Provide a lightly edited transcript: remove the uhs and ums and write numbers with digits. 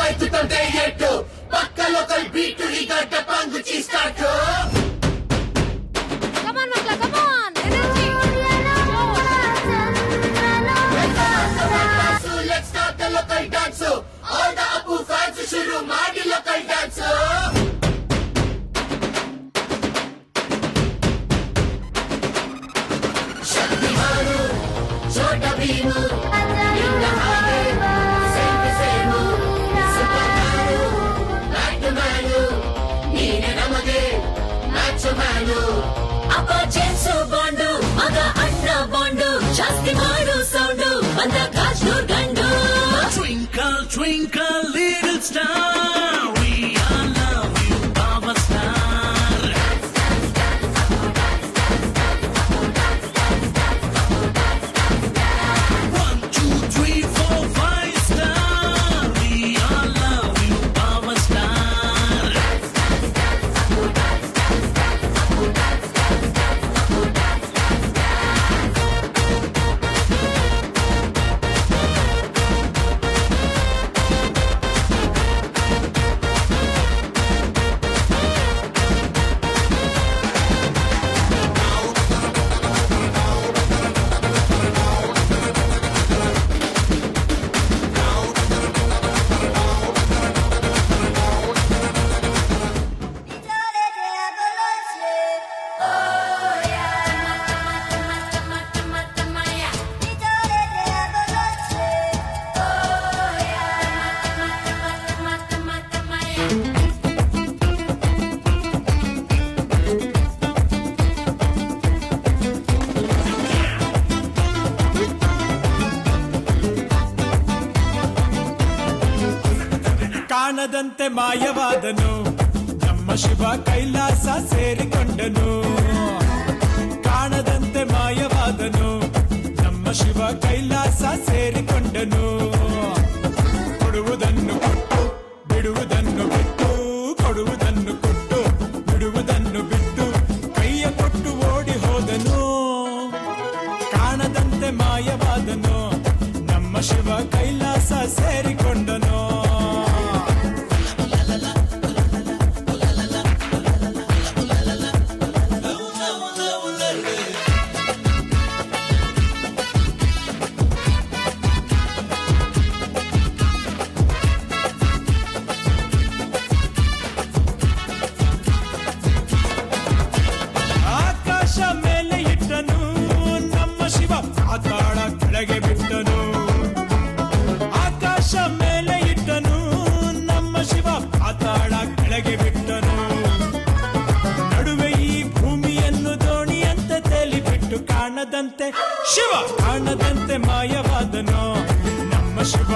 ಆಯ್ತುಂತೆ ಎಟ್ಟು ಪಕ್ಕ local beat ಈಗ ಟಪಾಂಗು ಚೀಸ್ಟಾಟು Let's start the local dance. All the Apu fans shuru maadi local dance. Shaktimanu, Chota Bheemu, Ninna Haage, same to same. Supermanu, Batmanu, Neene namage, Macho Manu. Appa Jamesu Bondu, Maga Anna Bondu, Jasti Maadu Soundu, Banda Kajnur Gandu. Twinkle, twinkle, little star, we all love you, Baba Star. One, two, three, four, five star, we all love you, Baba Star. ಕಾಣದಂತೆ ಮಾಯವಾದನು ನಮ್ಮ ಶಿವ ಕೈಲಾಸ ಸೇರಿಕೊಂಡನು ಕಾಣದಂತೆ ಮಾಯವಾದನು ನಮ್ಮ ಶಿವ ಕೈಲಾಸ ಸೇರಿಕೊಂಡನು ಕೊಡುವುದನ್ನು ಕೊಟ್ಟು ಬಿಡುವುದನ್ನು ಬಿಟ್ಟು ಕೊಡುವುದನ್ನು ಕೊಟ್ಟು ಬಿಡುವುದನ್ನು ಬಿಟ್ಟು ಕೈಯ ಕೊಟ್ಟು ಓಡಿ ಹೋದನು ಕಾಣದಂತೆ ಮಾಯವಾದನು ನಮ್ಮ ಶಿವ ಕೈಲಾಸ ಸೇರಿಕೊಂಡನು ಆಕಾಶ ಮೇಲೆ ಇಟ್ಟನು ನಮ್ಮ ಶಿವ ಪಾತಾಳ ಕೆಳಗೆ ಬಿಟ್ಟನು ಆಕಾಶ ಮೇಲೆ ಇಟ್ಟನು ನಮ್ಮ ಶಿವ ಪಾತಾಳ ಕೆಳಗೆ ಬಿಟ್ಟನು ನಡುವೆ ಈ ಭೂಮಿಯನ್ನು ದೋಣಿಯಂತೆ ತೇಲಿಬಿಟ್ಟು ಕಾಣದಂತೆ ಶಿವ ಕಾಣದಂತೆ ಮಾಯವಾದನು ನಮ್ಮ ಶಿವ